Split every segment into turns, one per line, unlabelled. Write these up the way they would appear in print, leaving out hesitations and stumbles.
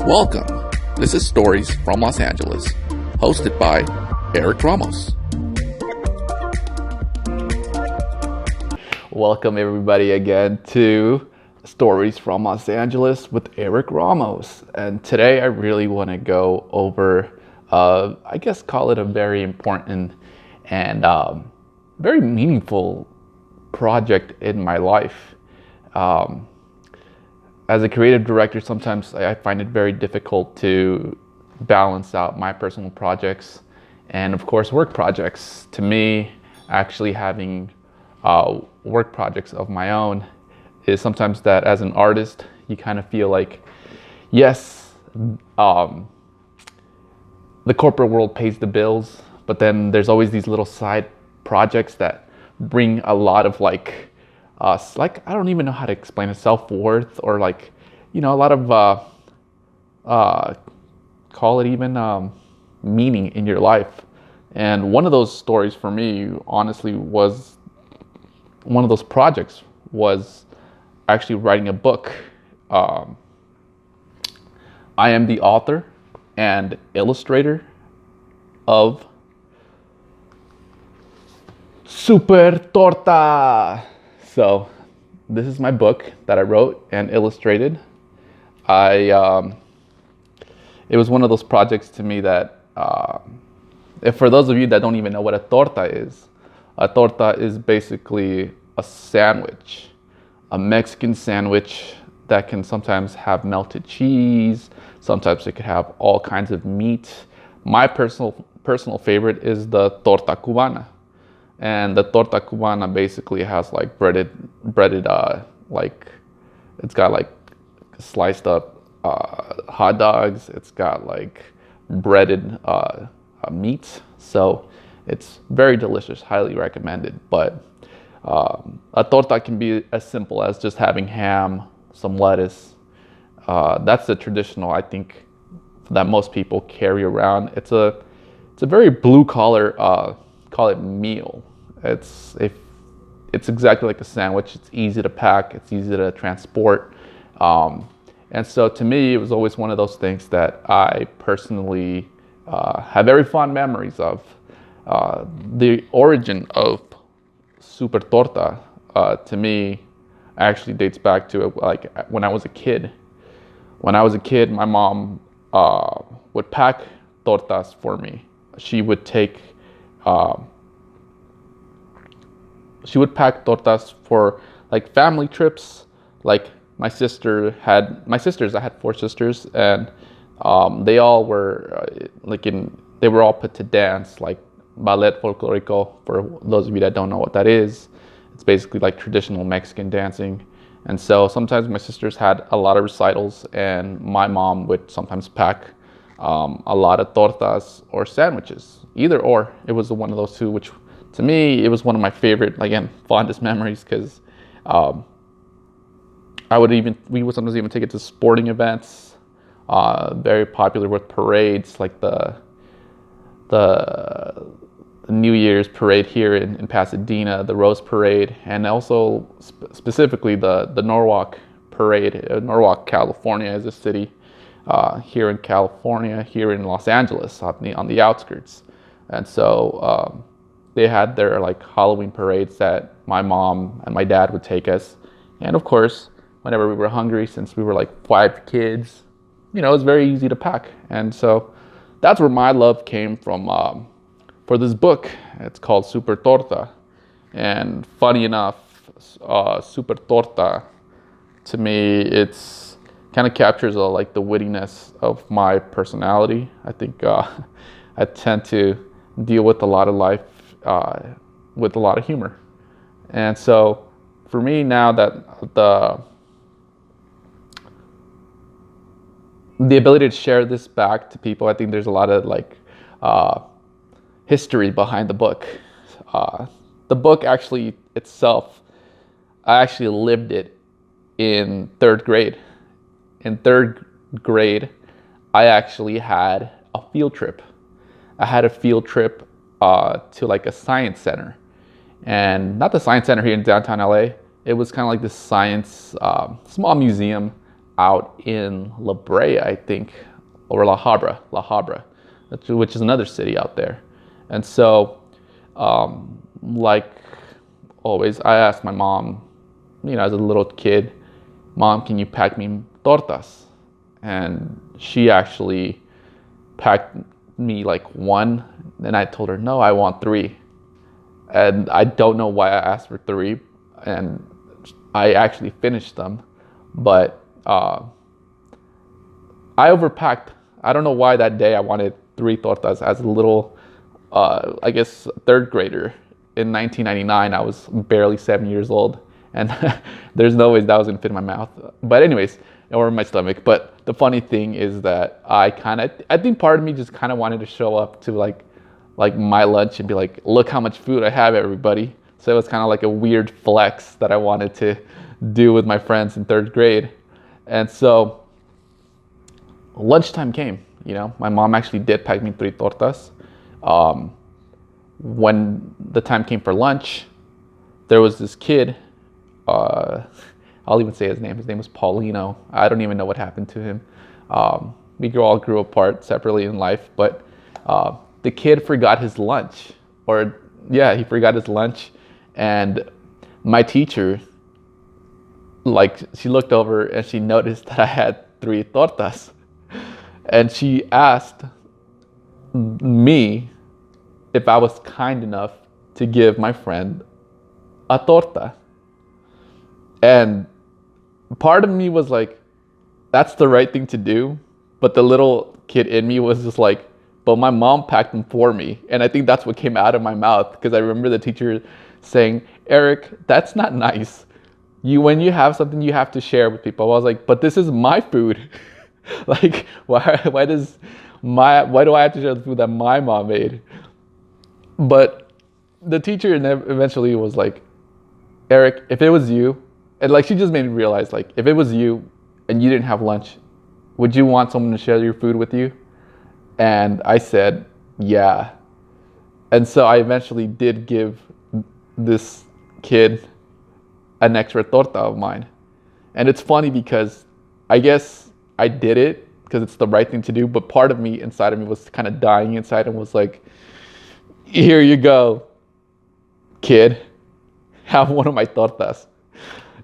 Welcome. This is Stories from Los Angeles, hosted by Eric Ramos.
Welcome everybody again to Stories from Los Angeles with Eric Ramos. And today I really want to go over, I guess call it a very important and very meaningful project in my life. As a creative director, sometimes I find it very difficult to balance out my personal projects and of course work projects. To me, actually having work projects of my own is sometimes that as an artist, you kind of feel like, yes, the corporate world pays the bills, but then there's always these little side projects that bring a lot of I don't even know how to explain it, self-worth, or a lot of call it even meaning in your life. And one of those stories for me, honestly, was one of those projects was actually writing a book. I am the author and illustrator of Super Torta. So this is my book that I wrote and illustrated. It was one of those projects to me that, if for those of you that don't even know what a torta is basically a sandwich, a Mexican sandwich that can sometimes have melted cheese. Sometimes it could have all kinds of meat. My personal favorite is the torta cubana. And the torta cubana basically has breaded, it's got sliced up hot dogs. It's got breaded meat. So it's very delicious, highly recommended. But a torta can be as simple as just having ham, some lettuce. That's the traditional, I think, that most people carry around. It's a very blue collar, call it meal. It's exactly like a sandwich. It's easy to pack. It's easy to transport. And so to me, it was always one of those things that I personally have very fond memories of. The origin of Super Torta, to me, actually dates back to when I was a kid. When I was a kid, my mom would pack tortas for me. She would pack tortas for family trips. I had 4 sisters, and they all were they were all put to dance, ballet folklorico. For those of you that don't know what that is, it's basically traditional Mexican dancing. And so sometimes my sisters had a lot of recitals, and my mom would sometimes pack a lot of tortas or sandwiches, either or. It was one of those two, which to me, it was one of my favorite, fondest memories, because we would sometimes even take it to sporting events, very popular with parades, like the New Year's parade here in Pasadena, the Rose Parade, and also specifically the Norwalk Parade. Norwalk, California is a city here in California, here in Los Angeles, on the outskirts. And so they had their Halloween parades that my mom and my dad would take us. And of course, whenever we were hungry, since we were 5 kids, it was very easy to pack. And so that's where my love came from for this book. It's called Super Torta. And funny enough, Super Torta, to me, it's kind of captures the wittiness of my personality. I think I tend to deal with a lot of life with a lot of humor. And so for me now, that the ability to share this back to people, I think there's a lot of history behind the book. The book actually itself, I actually lived it in 3rd grade. In 3rd grade, I actually had a field trip. I had a field trip to a science center, and not the science center here in downtown LA. It was kind of this science, small museum out in La Brea, I think, or La Habra, which is another city out there. And so, like always, I asked my mom, as a little kid, Mom, can you pack me tortas? And she actually packed me like one, and I told her, no, I want 3. And I don't know why I asked for 3, and I actually finished them, but I overpacked. I don't know why that day I wanted 3 tortas as a little, I guess, 3rd grader. In 1999, I was barely 7 years old, and there's no way that was gonna fit in my mouth. But anyways, or in my stomach. But the funny thing is that I think part of me just kind of wanted to show up to like my lunch and be like, look how much food I have, everybody. So it was kind of like a weird flex that I wanted to do with my friends in 3rd grade. And so lunchtime came, my mom actually did pack me 3 tortas. When the time came for lunch, there was this kid, I'll even say his name was Paulino. I don't even know what happened to him. We all grew apart separately in life, but the kid forgot his lunch, he forgot his lunch. And my teacher, she looked over and she noticed that I had 3 tortas. And she asked me if I was kind enough to give my friend a torta. And part of me was like, that's the right thing to do. But the little kid in me was just like, but my mom packed them for me. And I think that's what came out of my mouth, because I remember the teacher saying, Eric, that's not nice. When you have something, you have to share with people. I was like, but this is my food. Like, why do I have to share the food that my mom made? But the teacher eventually was like, Eric, if it was you, and she just made me realize, if it was you and you didn't have lunch, would you want someone to share your food with you? And I said, yeah. And so I eventually did give this kid an extra torta of mine. And it's funny because I guess I did it because it's the right thing to do, but part of me inside of me was kind of dying inside and was like, here you go, kid, have one of my tortas.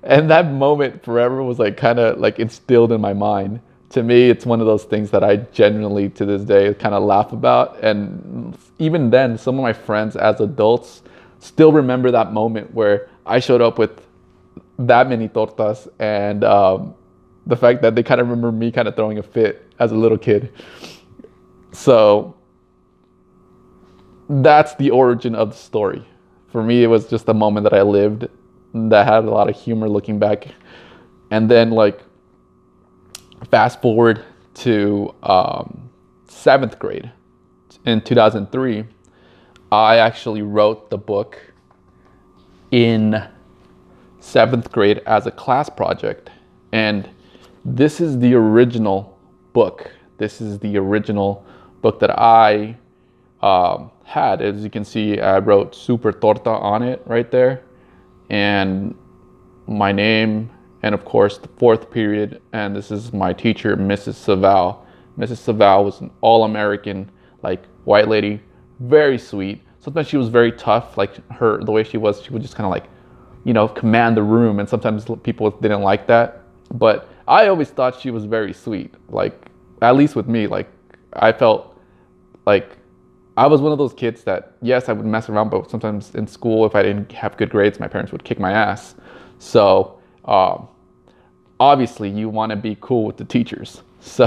And that moment forever was kind of instilled in my mind. To me, it's one of those things that I genuinely to this day kind of laugh about. And even then, some of my friends as adults still remember that moment where I showed up with that many tortas, and the fact that they kind of remember me kind of throwing a fit as a little kid. So that's the origin of the story. For me, it was just a moment that I lived that had a lot of humor looking back. And then fast forward to 7th grade in 2003, I actually wrote the book in 7th grade as a class project. And this is the original book. This is the original book that I had. As you can see, I wrote Super Torta on it right there. And my name, and of course the 4th period. And this is my teacher, Mrs. Saval. Mrs. Saval was an all-American, white lady, very sweet. Sometimes she was very tough, the way she would just kind of command the room. And sometimes people didn't like that. But I always thought she was very sweet. At least with me, I felt like I was one of those kids that, yes, I would mess around, but sometimes in school, if I didn't have good grades, my parents would kick my ass. So obviously you want to be cool with the teachers. So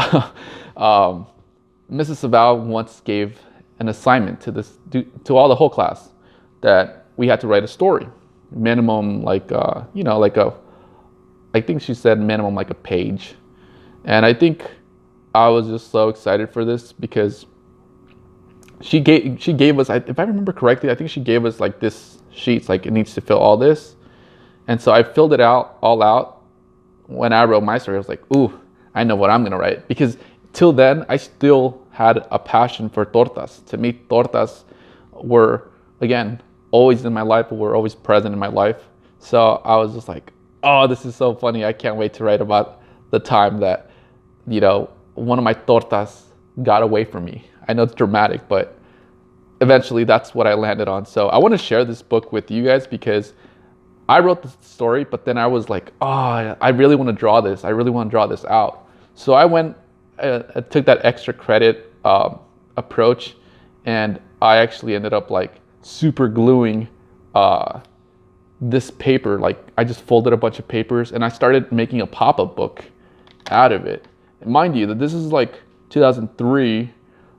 Mrs. Saval once gave an assignment to all the whole class that we had to write a story. Minimum I think she said minimum a page. And I think I was just so excited for this because she gave us, if I remember correctly, I think she gave us this sheets, it needs to fill all this. And so I filled it all out. When I wrote my story, I was like, ooh, I know what I'm gonna write. Because till then, I still had a passion for tortas. To me, tortas were, again, always in my life, were always present in my life. So I was just like, oh, this is so funny. I can't wait to write about the time that, one of my tortas got away from me. I know it's dramatic, but eventually that's what I landed on. So I want to share this book with you guys because I wrote the story, but then I was like, oh, I really want to draw this. I really want to draw this out. So I went, took that extra credit approach, and I actually ended up like super gluing this paper. Like I just folded a bunch of papers and I started making a pop-up book out of it. And mind you that this is like 2003.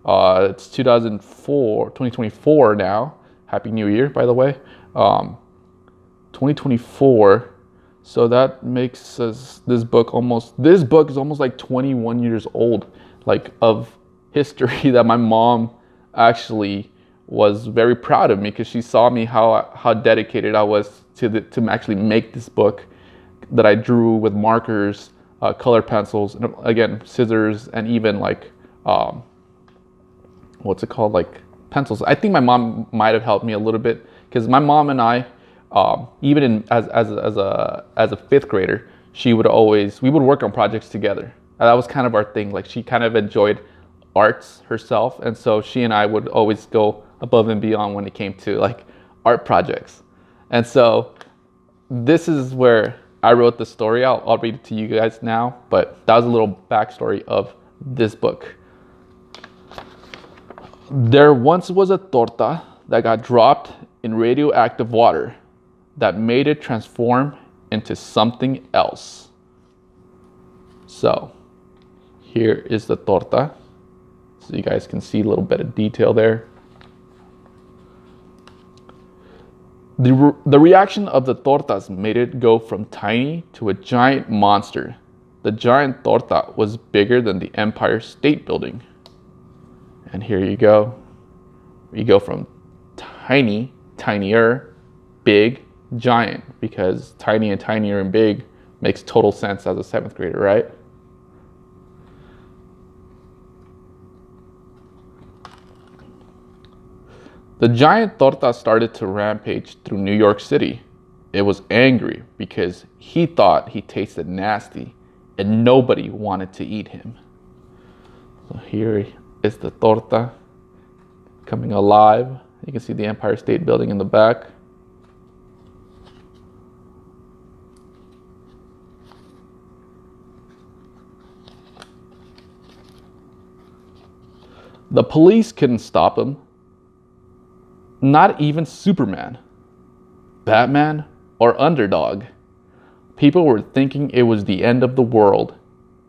It's 2024 now. Happy New Year, by the way. 2024. So that makes us this book is almost like 21 years old, like of history that my mom actually was very proud of me because she saw me how dedicated I was to actually make this book that I drew with markers, colored pencils, and again scissors, and even like what's it called, like pencils. I think my mom might have helped me a little bit because my mom and I, even as a fifth grader, we would work on projects together. And that was kind of our thing. Like she kind of enjoyed arts herself, and so she and I would always go above and beyond when it came to like art projects. And so this is where I wrote the story. I'll read it to you guys now, but that was a little backstory of this book. There once was a torta that got dropped in radioactive water that made it transform into something else. So here is the torta. So you guys can see a little bit of detail there. The reaction of the tortas made it go from tiny to a giant monster. The giant torta was bigger than the Empire State Building. And here you go. You go from tiny, tinier, big, giant, because tiny and tinier and big makes total sense as a seventh grader, right? The giant torta started to rampage through New York City. It was angry because he thought he tasted nasty and nobody wanted to eat him. So here is the torta coming alive. You can see the Empire State Building in the back. The police couldn't stop him. Not even Superman, Batman, or Underdog. People were thinking it was the end of the world.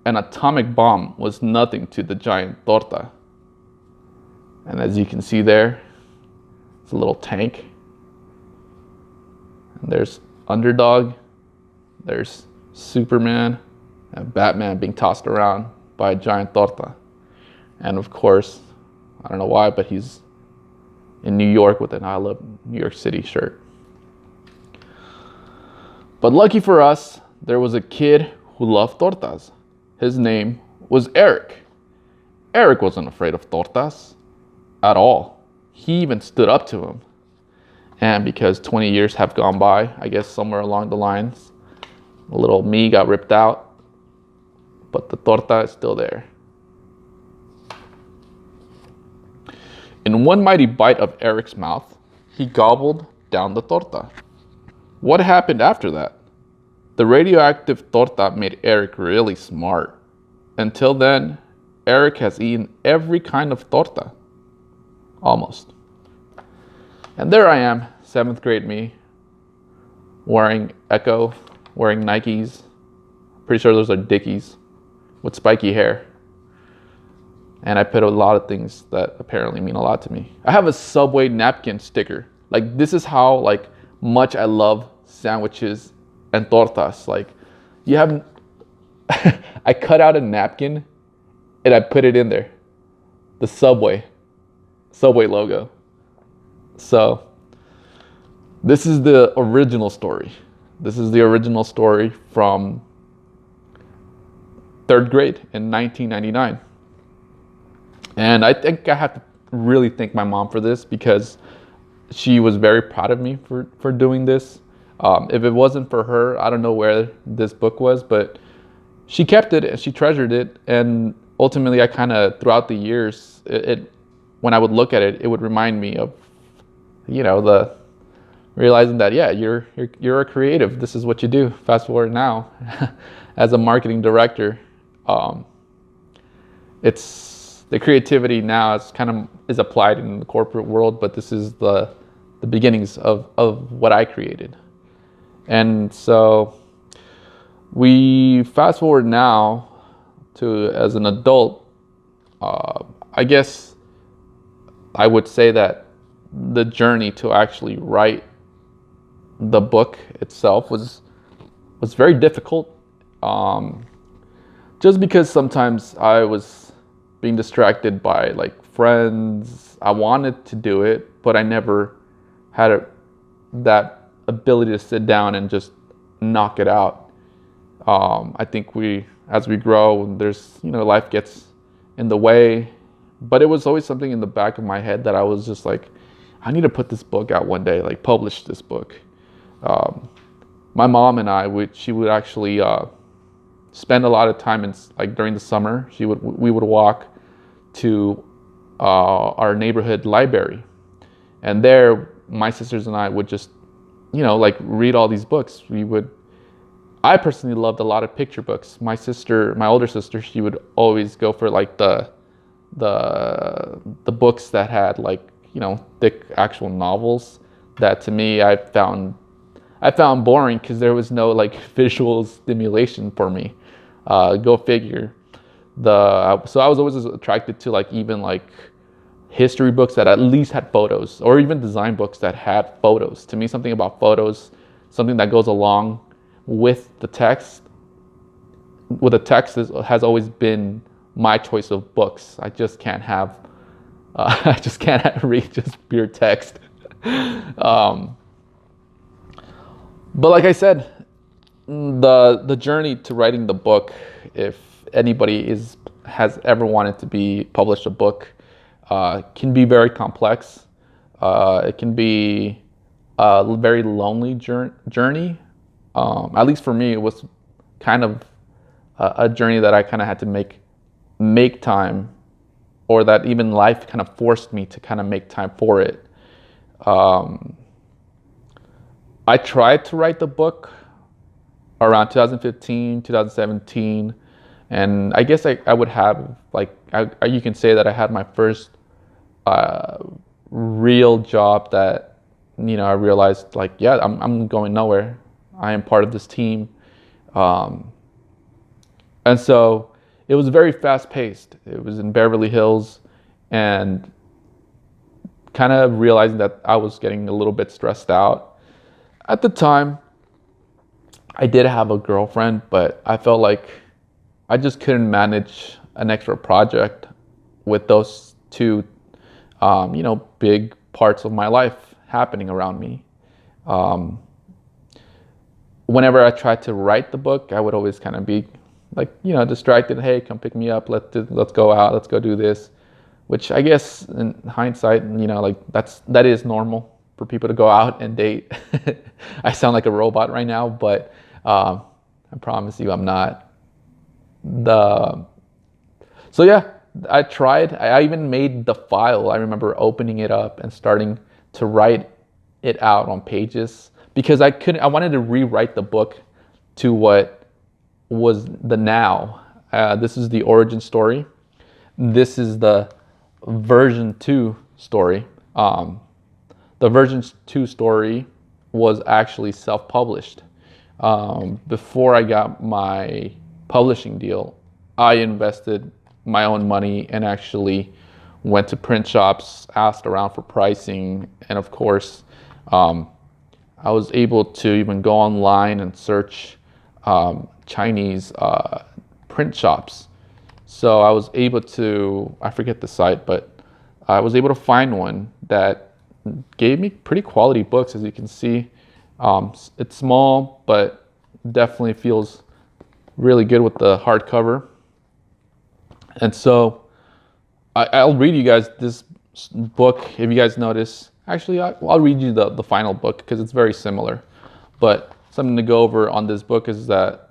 An atomic bomb was nothing to the giant torta. And as you can see there, it's a little tank. And there's Underdog, there's Superman, and Batman being tossed around by a giant torta. And of course, I don't know why, but he's in New York with an I Love New York City shirt. But lucky for us, there was a kid who loved tortas. His name was Eric. Eric wasn't afraid of tortas at all. He even stood up to him. And because 20 years have gone by, I guess somewhere along the lines, a little me got ripped out, but the torta is still there. In one mighty bite of Eric's mouth, he gobbled down the torta. What happened after that? The radioactive torta made Eric really smart. Until then, Eric has eaten every kind of torta. Almost. And there I am, 7th grade me, wearing Echo, wearing Nikes. Pretty sure those are Dickies, with spiky hair. And I put a lot of things that apparently mean a lot to me. I have a Subway napkin sticker. Like, this is how much I love sandwiches and tortas. Like, you haven't... I cut out a napkin and I put it in there. The Subway logo. So, this is the original story. This is the original story from 3rd grade in 1999. And I think I have to really thank my mom for this because she was very proud of me for doing this. If it wasn't for her, I don't know where this book was, but she kept it and she treasured it. And ultimately, I kind of, throughout the years, when I would look at it, it would remind me of, the realizing that, yeah, you're a creative. This is what you do. Fast forward now, as a marketing director, it's the creativity now is applied in the corporate world, but this is the beginnings of what I created. And so we fast forward now to, as an adult, I guess I would say that the journey to actually write the book itself was very difficult, just because sometimes I was being distracted by like friends. I wanted to do it, but I never had that ability to sit down and just knock it out. I think as we grow, there's, life gets in the way, but it was always something in the back of my head that I was just like, I need to put this book out one day, like publish this book. My mom and she would actually spend a lot of time during the summer. We would walk to our neighborhood library, and there my sisters and I would just, read all these books. I personally loved a lot of picture books. My older sister, she would always go for like the books that had like, thick actual novels that to me I found boring because there was no like visual stimulation for me. Go figure. So I was always attracted to like even like history books that at least had photos, or even design books that had photos. To me, something about photos, something that goes along with the text. Has always been my choice of books. I just can't read just pure text. But like I said, the journey to writing the book, if anybody has ever wanted to publish a book, can be very complex. It can be a very lonely journey. At least for me, it was kind of a journey that I kind of had to make time, or that even life kind of forced me to kind of make time for it. I tried to write the book around 2015, 2017, and I guess I would have you can say that I had my first real job that, I realized like, yeah, I'm going nowhere. I am part of this team. And so it was very fast paced. It was in Beverly Hills, and kind of realizing that I was getting a little bit stressed out. At the time, I did have a girlfriend, but I felt like I just couldn't manage an extra project with those two, big parts of my life happening around me. Whenever I tried to write the book, I would always kind of be like, distracted. Hey, come pick me up. Let's go out. Let's go do this. Which I guess in hindsight, that is normal for people to go out and date. I sound like a robot right now, but I promise you I'm not. So yeah, I tried. I even made the file. I remember opening it up and starting to write it out on pages, because I wanted to rewrite the book to what was the now. This is the origin story. This is the version 2 story. The version 2 story was actually self-published. Before I got my publishing deal, I invested my own money and actually went to print shops, asked around for pricing, and of course, I was able to even go online and search Chinese print shops. So I was able to, I forget the site, but I was able to find one that gave me pretty quality books. As you can see, it's small, but definitely feels really good with the hardcover. And so I'll read you guys this book. If you guys notice, actually, I'll read you the final book because it's very similar. But something to go over on this book is that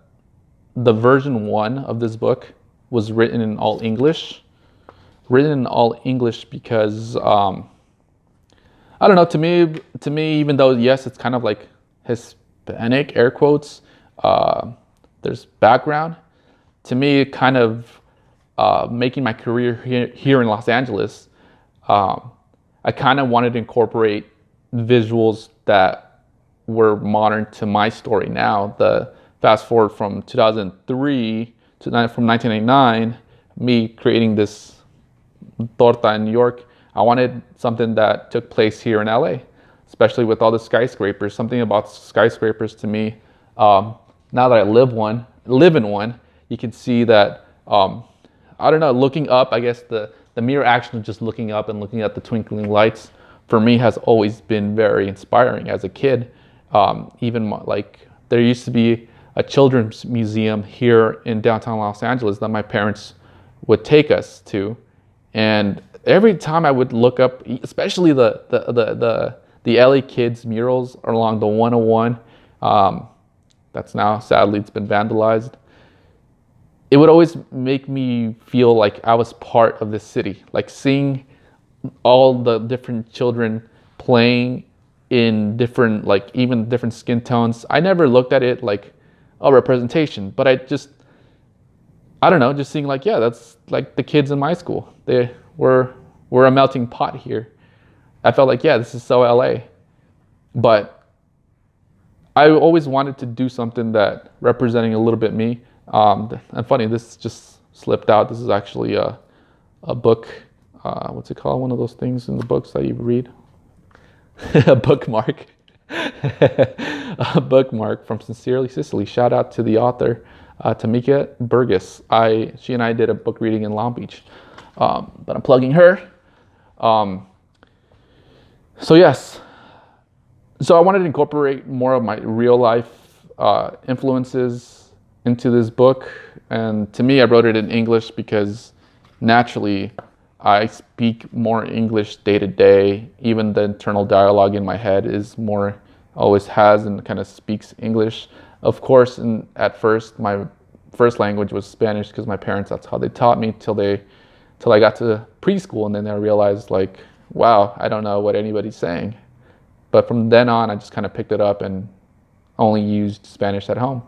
the version 1 of this book was written in all English. Written in all English because I don't know. To me, even though yes, it's kind of like Hispanic, air quotes. There's background. To me, kind of making my career here in Los Angeles, I kind of wanted to incorporate visuals that were modern to my story now. The fast forward from 2003 to from 1999, me creating this torta in New York, I wanted something that took place here in LA, especially with all the skyscrapers. Something about skyscrapers to me, now that I live in one, you can see that, I don't know, looking up, I guess the mere action of just looking up and looking at the twinkling lights for me has always been very inspiring as a kid. Even like there used to be a children's museum here in downtown Los Angeles that my parents would take us to. And every time I would look up, especially the LA Kids murals along the 101, that's now sadly it's been vandalized. It would always make me feel like I was part of this city, like seeing all the different children playing in different, like even different skin tones. I never looked at it like a representation, but I don't know, just seeing like, yeah, that's like the kids in my school. We're a melting pot here. I felt like, yeah, this is so LA. But I always wanted to do something that representing a little bit me. And funny, this just slipped out. This is actually a book. What's it called? One of those things in the books that you read. A bookmark. A bookmark from Sincerely Sicily. Shout out to the author, Tamika Burgess. She and I did a book reading in Long Beach. But I'm plugging her. So yes. So I wanted to incorporate more of my real life influences into this book. And to me, I wrote it in English because naturally I speak more English day to day. Even the internal dialogue in my head is more, always has, and kind of speaks English. Of course, at first, my first language was Spanish because my parents, that's how they taught me till I got to preschool. And then I realized like, wow, I don't know what anybody's saying. But from then on, I just kind of picked it up and only used Spanish at home.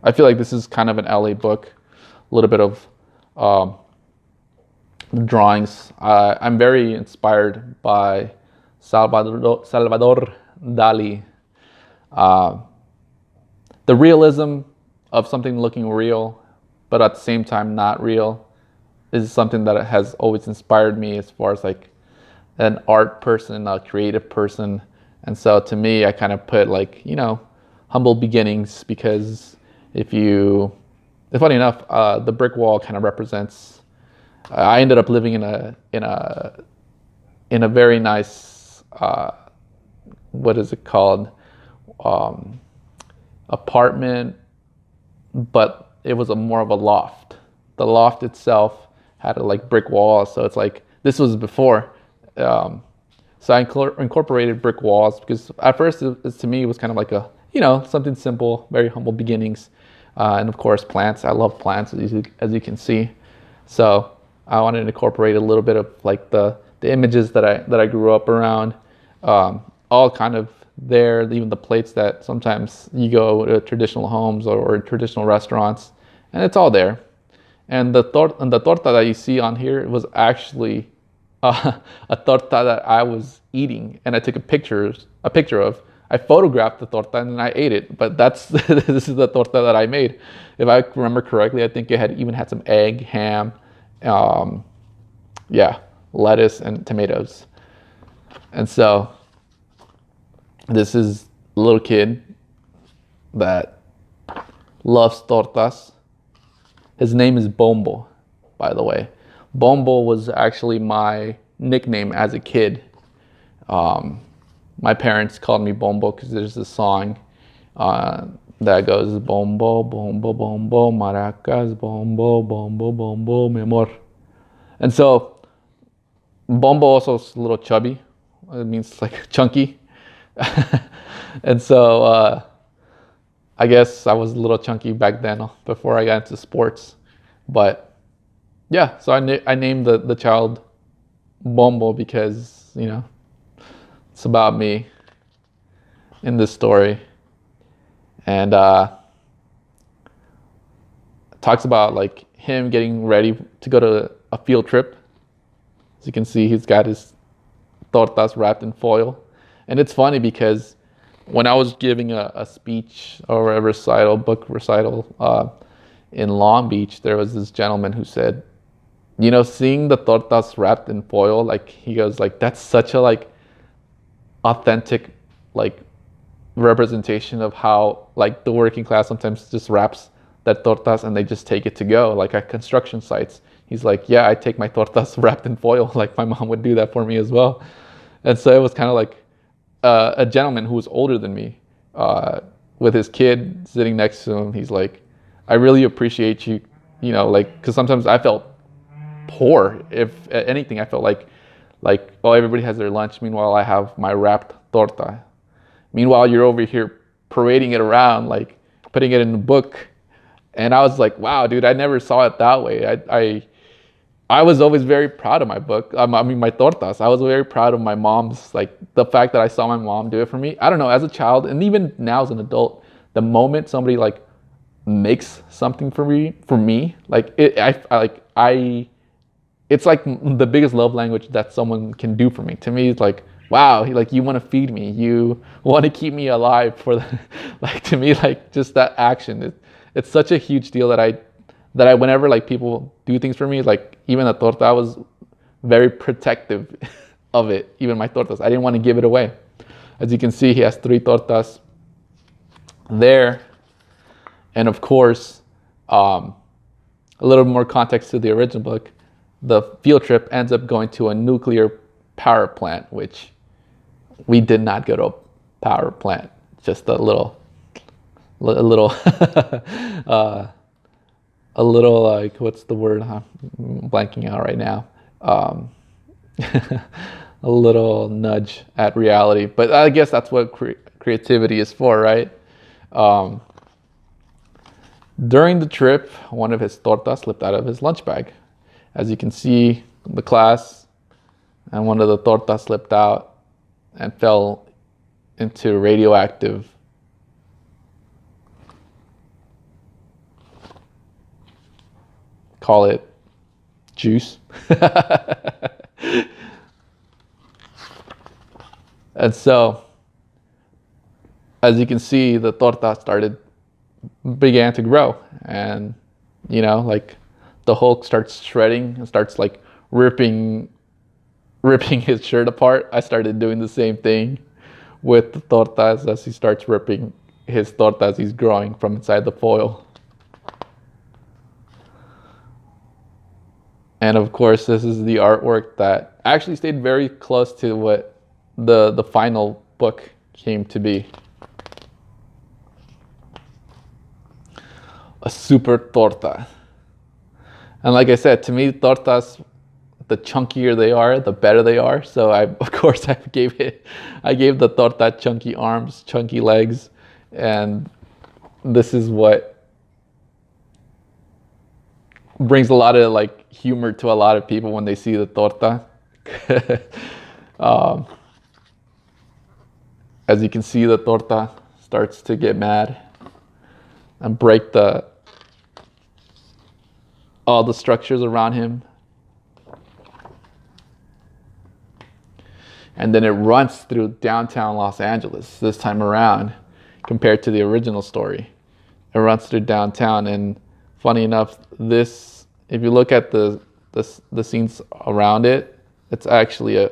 I feel like this is kind of an LA book, a little bit of drawings. I'm very inspired by Salvador Dali. The realism of something looking real, but at the same time not real, is something that has always inspired me as far as like an art person, a creative person. And so to me, I kind of put like, humble beginnings, because funny enough, the brick wall kind of represents, I ended up living in a very nice, what is it called? Apartment, but it was more of a loft. The loft itself had a like brick wall. So it's like, this was before. So I incorporated brick walls because at first to me it was kind of like a, something simple, very humble beginnings. And of course plants. I love plants, as you can see. So I wanted to incorporate a little bit of like the images that I grew up around, all kind of there, even the plates that sometimes you go to traditional homes or traditional restaurants, and it's all there. And the torta that you see on here was actually a torta that I was eating, and I took a picture of. I photographed the torta and then I ate it, but this is the torta that I made. If I remember correctly, I think it had some egg, ham, lettuce and tomatoes. And so this is a little kid that loves tortas. His name is Bombo, by the way. Bombo was actually my nickname as a kid. My parents called me Bombo because there's this song that goes Bombo, Bombo, Bombo, Maracas, Bombo, Bombo, Bombo, mi amor. And so Bombo also is a little chubby. It means like chunky. And so I guess I was a little chunky back then before I got into sports. But yeah, so I named the child Bombo because, it's about me in this story. And talks about like him getting ready to go to a field trip. As you can see, he's got his tortas wrapped in foil. And it's funny because when I was giving a speech or a recital, book recital in Long Beach, there was this gentleman who said, seeing the tortas wrapped in foil, like he goes like, that's such a like authentic like representation of how like the working class sometimes just wraps their tortas and they just take it to go, like at construction sites. He's like, yeah, I take my tortas wrapped in foil, like my mom would do that for me as well. And so it was kind of like a gentleman who was older than me with his kid sitting next to him. He's like, I really appreciate you, like, because sometimes I felt poor. If anything, I felt like, oh, everybody has their lunch. Meanwhile, I have my wrapped torta. Meanwhile, you're over here parading it around, like putting it in a book. And I was like, wow, dude, I never saw it that way. I was always very proud of my book. My tortas. I was very proud of my mom's, like the fact that I saw my mom do it for me. I don't know, as a child, and even now as an adult, the moment somebody like makes something for me, like it's like the biggest love language that someone can do for me. To me, it's like, wow, like you want to feed me, you want to keep me alive for the, like to me, like just that action. It's such a huge deal that I whenever like people do things for me, like even a torta, I was very protective of it. Even my tortas, I didn't want to give it away. As you can see, he has 3 tortas there, and of course, a little more context to the original book. The field trip ends up going to a nuclear power plant, which we did not go to a power plant. Just a little a little like, what's the word? I'm blanking out right now. A little nudge at reality, but I guess that's what creativity is for, right? During the trip, one of his tortas slipped out of his lunch bag. As you can see, the class, and one of the tortas slipped out and fell into radioactive call it juice. And so, as you can see, the torta began to grow, and like the Hulk starts shredding and starts like ripping his shirt apart. I started doing the same thing with the tortas as he starts ripping his torta as he's growing from inside the foil. And of course, this is the artwork that actually stayed very close to what the final book came to be. A super torta. And like I said, to me, tortas, the chunkier they are, the better they are. So I gave the torta chunky arms, chunky legs, and this is what brings a lot of like humor to a lot of people when they see the torta. As you can see, the torta starts to get mad and break all the structures around him. And then it runs through downtown Los Angeles this time around compared to the original story. It runs through downtown, and funny enough, this, if you look at the scenes around it, it's actually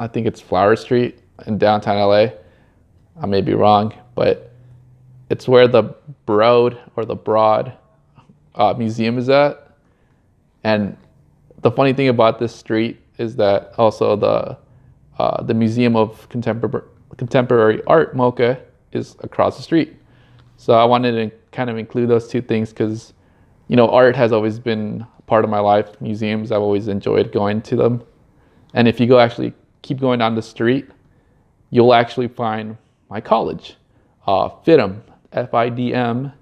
I think it's Flower Street in downtown LA. I may be wrong, but it's where the Broad Museum is at. And the funny thing about this street is that also the Museum of Contemporary Art, MoCA, is across the street. So I wanted to kind of include those two things because, art has always been part of my life. Museums, I've always enjoyed going to them. And if you keep going down the street, you'll actually find my college. FIDM, FIDM,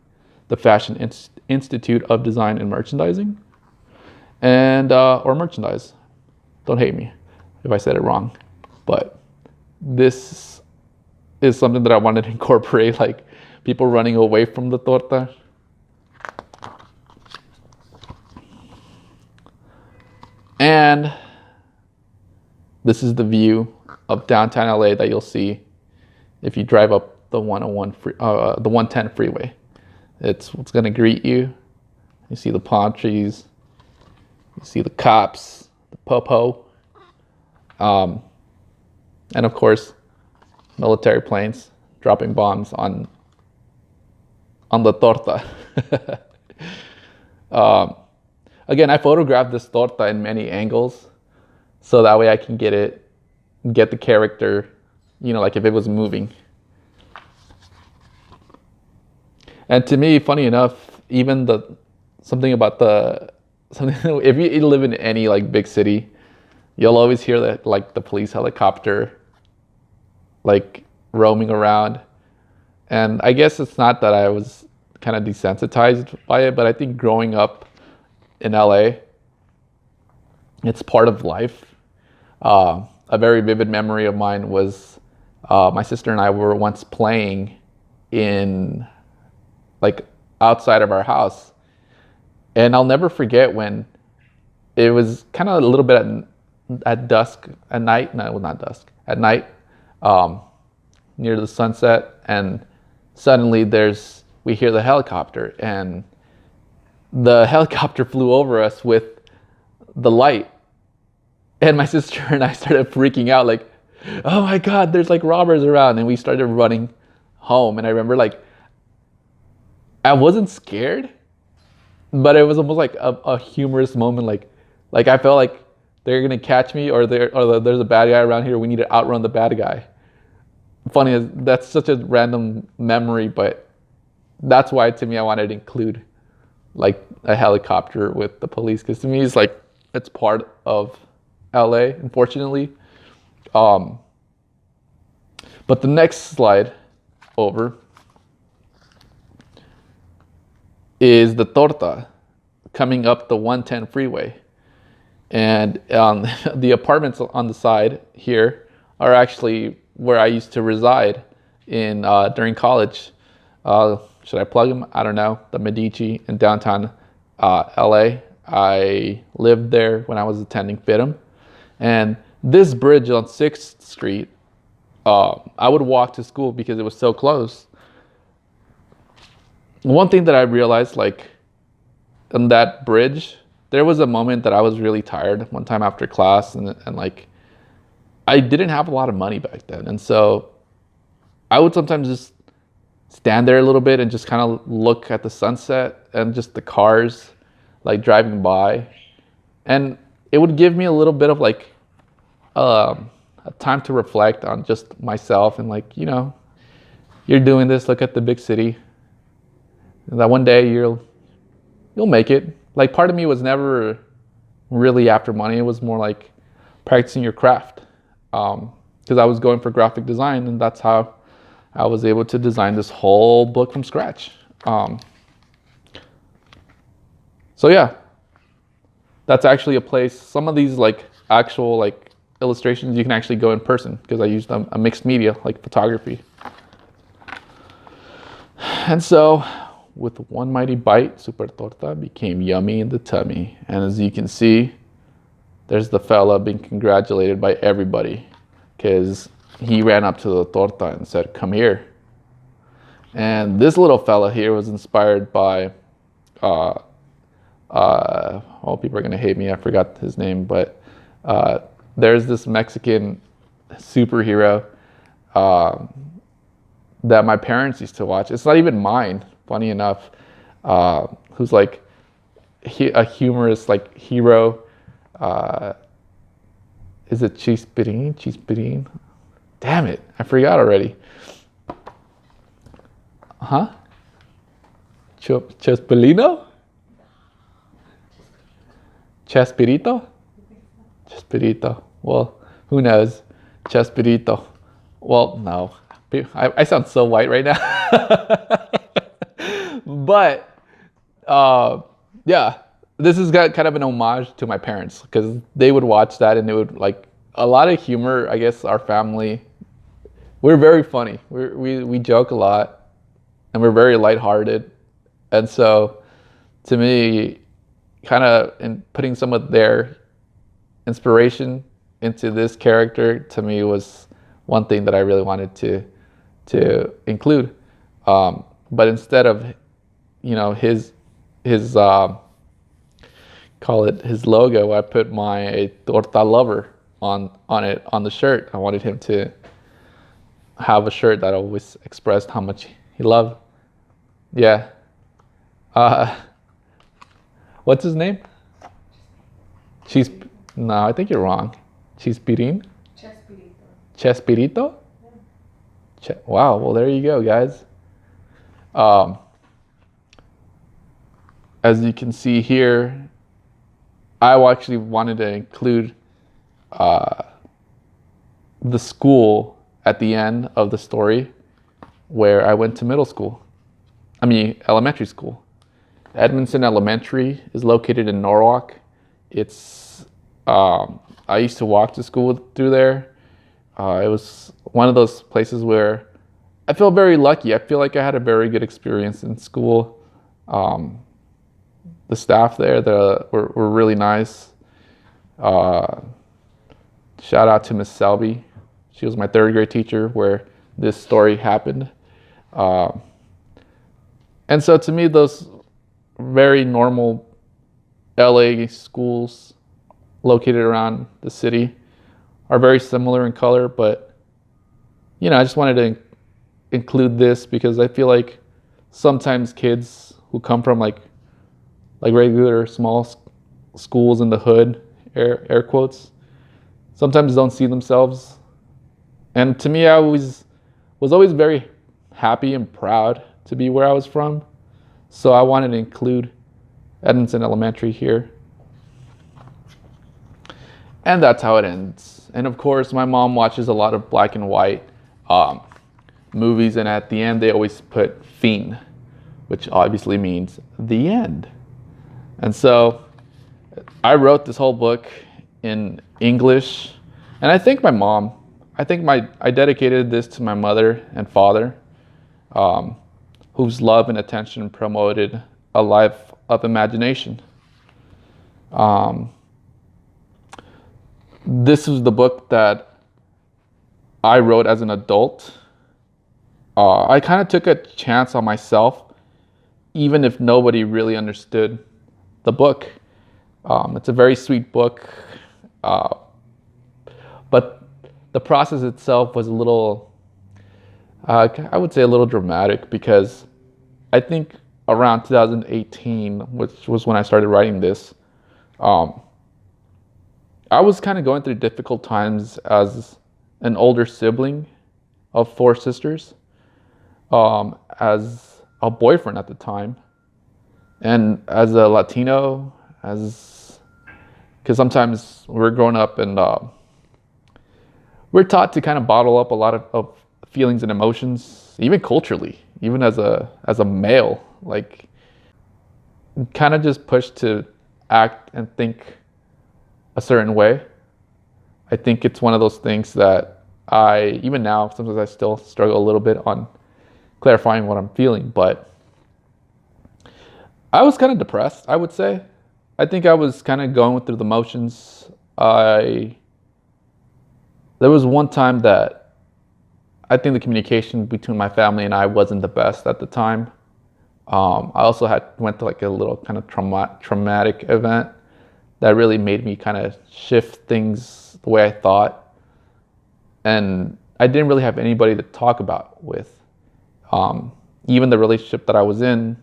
the Fashion Institute of Design and Merchandising, and or merchandise. Don't hate me if I said it wrong, but this is something that I wanted to incorporate, like people running away from the torta. And this is the view of downtown LA that you'll see if you drive up the 110 freeway. It's what's gonna greet you. You see the palm trees, you see the cops, the popo, and of course, military planes dropping bombs on the torta. Again, I photographed this torta in many angles, so that way I can get the character, like if it was moving. And to me, funny enough, even something if you live in any like big city, you'll always hear that like the police helicopter like roaming around. And I guess it's not that I was kind of desensitized by it, but I think growing up in LA, it's part of life. A very vivid memory of mine was my sister and I were once playing in like outside of our house, and I'll never forget when it was kind of a little bit at dusk at night. No, it was not dusk, at night, near the sunset, and suddenly we hear the helicopter, and the helicopter flew over us with the light, and my sister and I started freaking out, like, oh my God, there's like robbers around, and we started running home. And I remember like I wasn't scared, but it was almost like a humorous moment, like I felt like they're gonna catch me, or there's a bad guy around here, we need to outrun the bad guy. Funny, that's such a random memory, but that's why to me I wanted to include like a helicopter with the police, because to me it's part of LA, unfortunately. But the next slide over is the torta coming up the 110 freeway. And the apartments on the side here are actually where I used to reside during college. Should I plug them? I don't know. The Medici in downtown LA. I lived there when I was attending FIDM. And this bridge on 6th Street, I would walk to school because it was so close. One thing that I realized, like, on that bridge, there was a moment that I was really tired one time after class, and like, I didn't have a lot of money back then. And so I would sometimes just stand there a little bit and just kind of look at the sunset and just the cars like driving by. And it would give me a little bit of like a time to reflect on just myself, and like, you're doing this, look at the big city, and that one day you'll make it. Like, part of me was never really after money. It was more like practicing your craft, because I was going for graphic design, and that's how I was able to design this whole book from scratch. So yeah, that's actually a place. Some of these like actual like illustrations you can actually go in person, because I used a mixed media like photography. And so with one mighty bite, Super Torta became yummy in the tummy. And as you can see, there's the fella being congratulated by everybody, because he ran up to the torta and said, "Come here." And this little fella here was inspired by, people are gonna hate me, I forgot his name, but there's this Mexican superhero that my parents used to watch. It's not even mine, funny enough, who's like a humorous like hero. Is it Chispirin? Damn it, I forgot already. Chespirito? Chespirito. Well, who knows? Chespirito. Well, no. I sound so white right now. But yeah, this has got kind of an homage to my parents because they would watch that and it would like a lot of humor. I guess our family, we're very funny. We joke a lot and we're very lighthearted. And so to me, kind of in putting some of their inspiration into this character to me was one thing that I really wanted to include. But instead of, his call it his logo, I put my torta lover on it on the shirt. I wanted him to have a shirt that always expressed how much he loved. Yeah. What's his name? No, I think you're wrong. Chispirin? Chespirito? Yeah. Wow, well, there you go, guys. As you can see here, I actually wanted to include the school at the end of the story where I went to elementary school. Edmondson Elementary is located in Norwalk. It's I used to walk to school through there. It was one of those places where I feel very lucky. I feel like I had a very good experience in school. The staff there were really nice. Shout out to Miss Selby. She was my third grade teacher where this story happened. And so to me, those very normal LA schools located around the city are very similar in color, but I just wanted to include this because I feel like sometimes kids who come from like regular small schools in the hood, air quotes, sometimes don't see themselves. And to me, I was always very happy and proud to be where I was from. So I wanted to include Edmondson Elementary here. And that's how it ends. And of course, my mom watches a lot of black and white movies, and at the end they always put fin, which obviously means the end. And so I wrote this whole book in English, and I dedicated this to my mother and father, whose love and attention promoted a life of imagination. This is the book that I wrote as an adult. I kind of took a chance on myself, even if nobody really understood the book. It's a very sweet book, but the process itself was a little, I would say a little dramatic, because I think around 2018, which was when I started writing this, I was kind of going through difficult times as an older sibling of 4 sisters, as a boyfriend at the time, and as a Latino, because sometimes we're growing up and we're taught to kind of bottle up a lot of feelings and emotions, even culturally, even as a male, like kind of just pushed to act and think a certain way. I think it's one of those things that even now, sometimes I still struggle a little bit on clarifying what I'm feeling, but I was kind of depressed, I would say. I think I was kind of going through the motions. There was one time that I think the communication between my family and I wasn't the best at the time. I also went to like a little kind of traumatic event that really made me kind of shift things the way I thought. And I didn't really have anybody to talk about with. Even the relationship that I was in,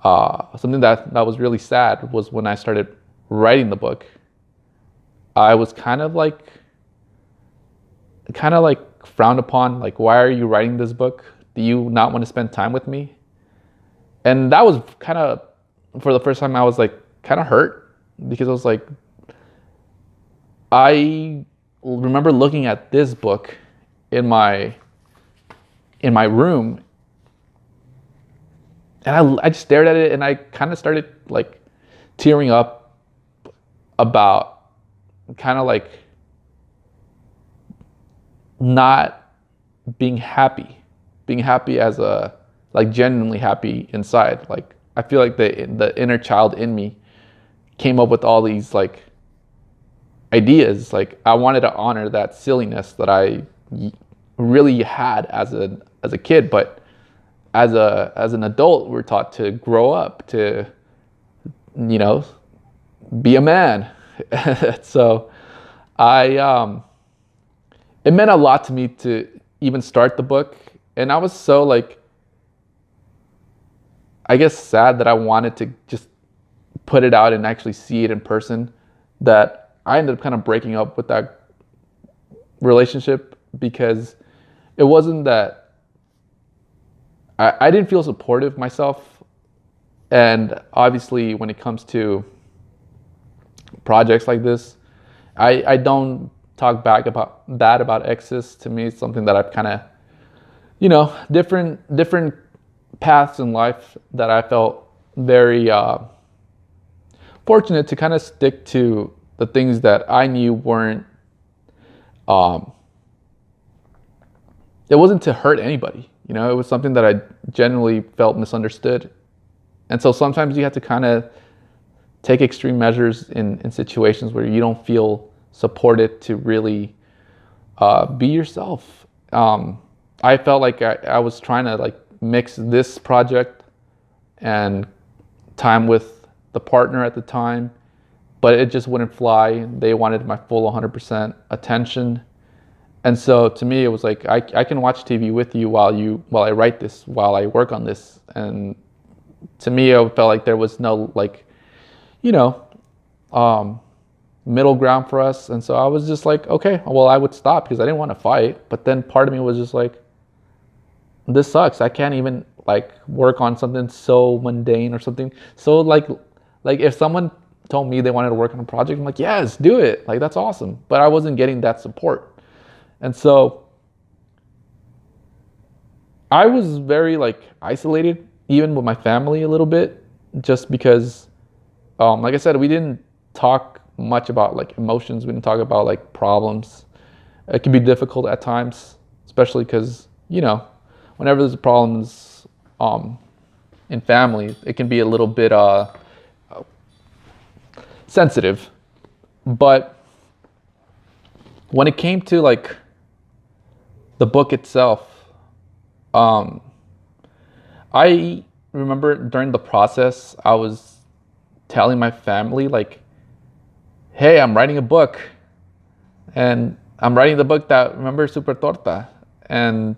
something that was really sad was when I started writing the book. I was kind of like frowned upon, like, why are you writing this book? Do you not want to spend time with me? And that was kind of, for the first time, I was like kind of hurt, because I was like, I remember looking at this book in my in my room, and I just stared at it, and I kind of started like tearing up about kind of like not being happy as a, like, genuinely happy inside. Like, I feel like the inner child in me came up with all these like ideas. Like, I wanted to honor that silliness that I really had as a kid, but as an adult, we're taught to grow up, to, you know, be a man. So it meant a lot to me to even start the book, and I was so, like, I guess, sad that I wanted to just put it out and actually see it in person, that I ended up kind of breaking up with that relationship, because it wasn't that I didn't feel supportive myself. And obviously, when it comes to projects like this, I don't talk back about that about exes. To me, it's something that I've kind of, you know, different paths in life that I felt very fortunate to kind of stick to the things that I knew weren't, it wasn't to hurt anybody. You know, it was something that I genuinely felt misunderstood. And so sometimes you have to kind of take extreme measures in situations where you don't feel supported to really be yourself. I felt like I was trying to, like, mix this project and time with the partner at the time, but it just wouldn't fly. They wanted my full 100% attention. And so to me, it was like, I can watch TV with you while I write this, while I work on this. And to me, I felt like there was no, like, you know, middle ground for us. And so I was just like, okay, well, I would stop because I didn't want to fight. But then part of me was just like, this sucks. I can't even, like, work on something so mundane or something. So like if someone told me they wanted to work on a project, I'm like, yes, do it. Like, that's awesome. But I wasn't getting that support. And so I was very, like, isolated, even with my family a little bit, just because, like I said, we didn't talk much about, like, emotions. We didn't talk about, like, problems. It can be difficult at times, especially because, you know, whenever there's problems in family, it can be a little bit sensitive. But when it came to, like, the book itself, I remember during the process, I was telling my family, like, hey, I'm writing a book, and I'm writing the book that, remember, Super Torta. And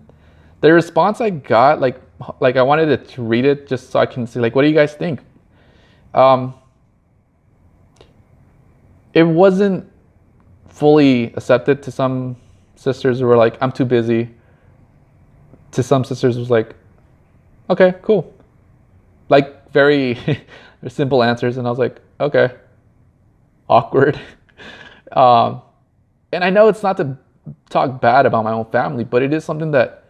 the response I got, like I wanted to read it just so I can see, like, what do you guys think? It wasn't fully accepted. To some sisters who were like, I'm too busy. To some sisters, it was like, okay, cool. Like, very simple answers. And I was like, okay, awkward. And I know it's not to talk bad about my own family, but it is something that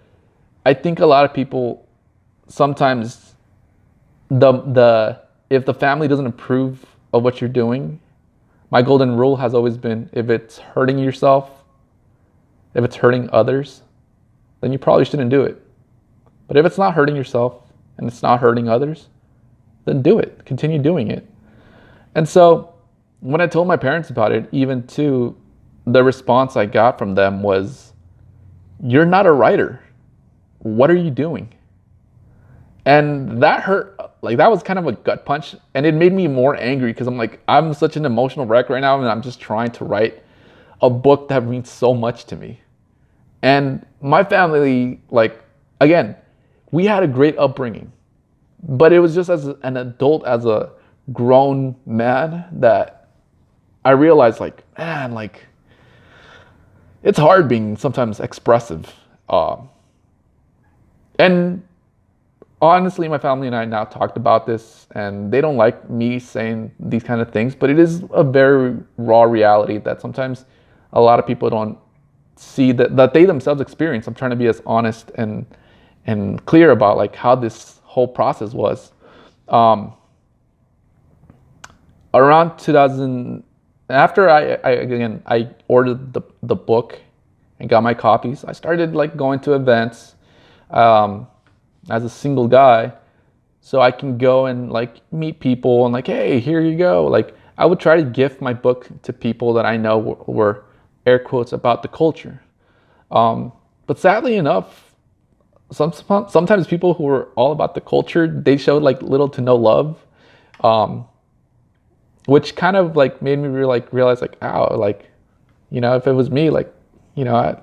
I think a lot of people sometimes, if the family doesn't approve of what you're doing, my golden rule has always been, if it's hurting yourself, if it's hurting others, then you probably shouldn't do it. But if it's not hurting yourself and it's not hurting others, then do it. Continue doing it. And so when I told my parents about it, even too, the response I got from them was, you're not a writer. What are you doing? And that hurt. Like, that was kind of a gut punch, and it made me more angry because I'm like, I'm such an emotional wreck right now, and I'm just trying to write a book that means so much to me. And my family, like, again, we had a great upbringing, but it was just as an adult, as a grown man, that I realized, like, man, like, it's hard being sometimes expressive. And honestly, my family and I now talked about this, and they don't like me saying these kind of things, but it is a very raw reality that sometimes a lot of people don't see that they themselves experience. I'm trying to be as honest and and clear about like how this whole process was. Around 2000, after I ordered the book and got my copies, I started like going to events as a single guy, so I can go and like meet people and like, hey, here you go. Like I would try to gift my book to people that I know were air quotes about the culture. But sadly enough, sometimes people who were all about the culture, they showed like little to no love, which kind of like made me realize like, ow, like, you know, if it was me, like, you know,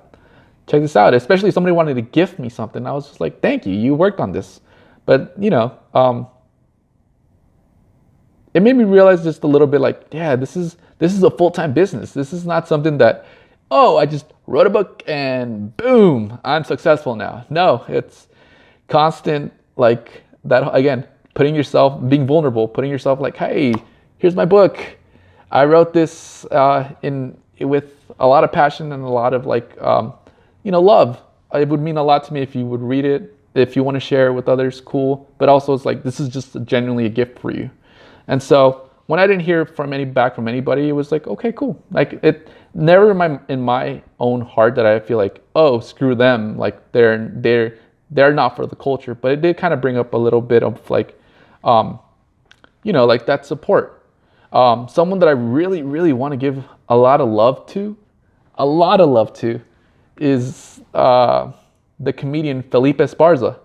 check this out. Especially if somebody wanted to gift me something, I was just like, thank you, you worked on this. But you know, it made me realize just a little bit like, yeah, this is a full-time business. This is not something that, oh, I just wrote a book and boom, I'm successful now. No, it's constant, like that, again, being vulnerable, putting yourself like, hey, here's my book. I wrote this with a lot of passion and a lot of like, you know, love. It would mean a lot to me if you would read it. If you want to share it with others, cool. But also it's like, this is just genuinely a gift for you. And so when I didn't hear back from anybody, it was like, okay, cool. Like it never in my own heart that I feel like, oh, screw them. Like they're not for the culture. But it did kind of bring up a little bit of like, you know, like that support. Someone that I really, really want to give a lot of love to is the comedian Felipe Esparza.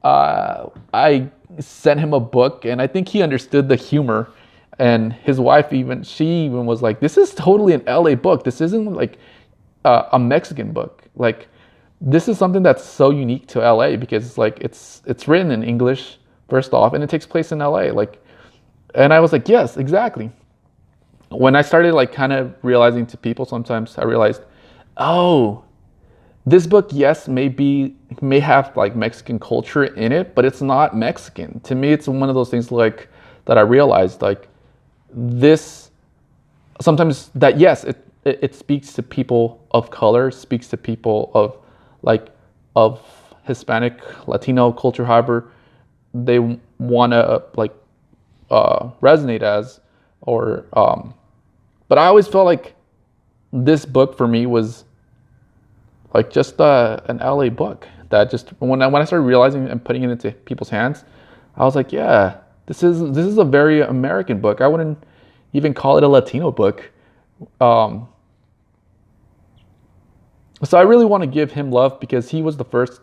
I sent him a book and I think he understood the humor, and his wife she was like, this is totally an LA book. This isn't like a Mexican book. Like this is something that's so unique to LA because it's like it's written in English first off and it takes place in LA. Like, and I was like, yes, exactly. When I started like kind of realizing to people, sometimes I realized, oh, this book, yes, may have like Mexican culture in it, but it's not Mexican. To me, it's one of those things like that I realized like this sometimes that yes, it speaks to people of color, speaks to people of Hispanic, Latino culture, however they want to like resonate as, or but I always felt like this book for me was like just an LA book that just when I started realizing and putting it into people's hands, I was like, yeah, this is a very American book. I wouldn't even call it a Latino book. So I really want to give him love because he was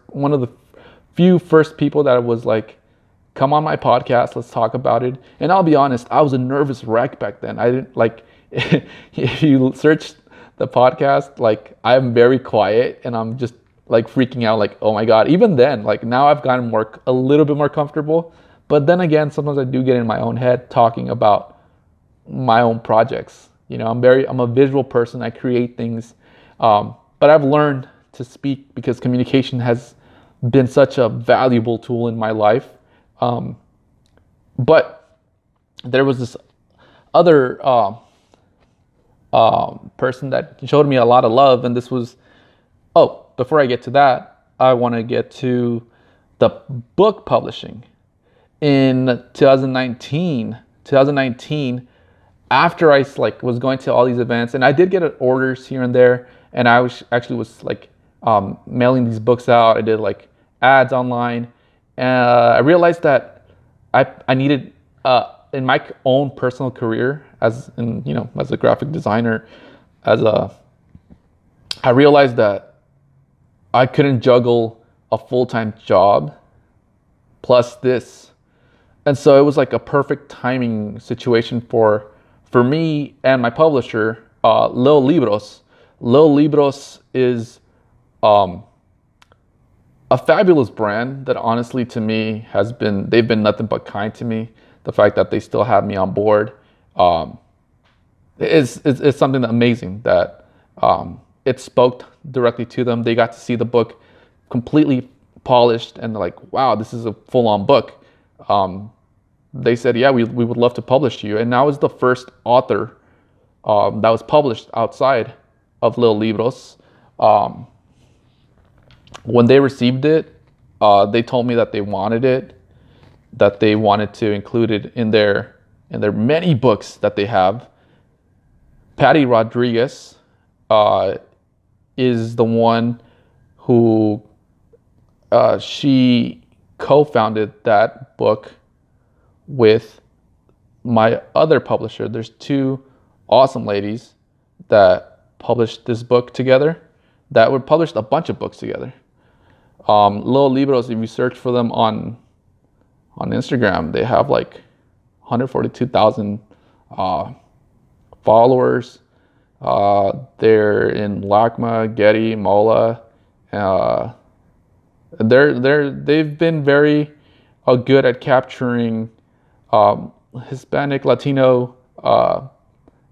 one of the few first people that was like, come on my podcast, let's talk about it. And I'll be honest, I was a nervous wreck back then. I didn't like, if you search the podcast, like I'm very quiet and I'm just like freaking out, like, oh my God. Even then, like now I've gotten a little bit more comfortable. But then again, sometimes I do get in my own head talking about my own projects. You know, I'm a visual person. I create things. But I've learned to speak because communication has been such a valuable tool in my life. But there was this other person that showed me a lot of love, and this was, before I get to that, I want to get to the book publishing. In 2019, after I was going to all these events, and I did get orders here and there, and I was mailing these books out. I did like ads online. I realized that I needed in my own personal career as a graphic designer, I realized that I couldn't juggle a full-time job plus this. And so it was like a perfect timing situation for me and my publisher, Lil Libros. Lil Libros is a fabulous brand that honestly to me they've been nothing but kind to me. The fact that they still have me on board is something amazing that it spoke directly to them. They got to see the book completely polished and they're like, wow, this is a full-on book. They said, yeah, we would love to publish you. And now is the first author that was published outside of Lil Libros. When they received it, They told me that they wanted it, that they wanted to include it in their many books that they have. Patty Rodriguez is the one who she co-founded that book with my other publisher. There's two awesome ladies that published this book together, that would published a bunch of books together. Little Libros, if you search for them on Instagram, they have like 142,000 followers. They're in LACMA, Getty, MOLA. They've been very good at capturing Hispanic, Latino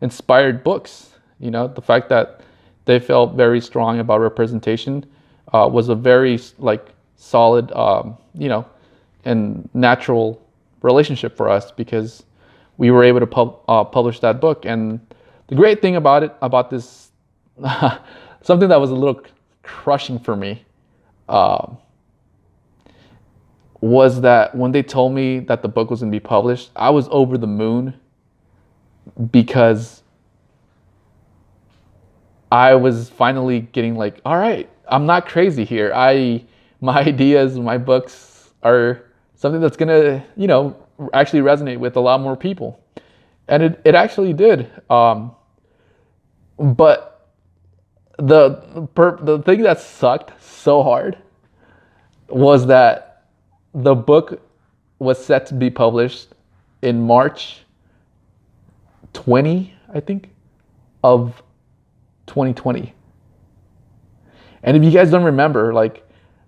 inspired books. You know, the fact that they felt very strong about representation was a very solid, and natural relationship for us, because we were able to publish that book. And the great thing about this, something that was a little crushing for me, was that when they told me that the book was going to be published, I was over the moon, because I was finally getting like, all right, I'm not crazy here. My ideas, my books are something that's gonna, actually resonate with a lot more people. And it actually did. But the thing that sucked so hard was that the book was set to be published in March 20, I think, of 2020. And if you guys don't remember,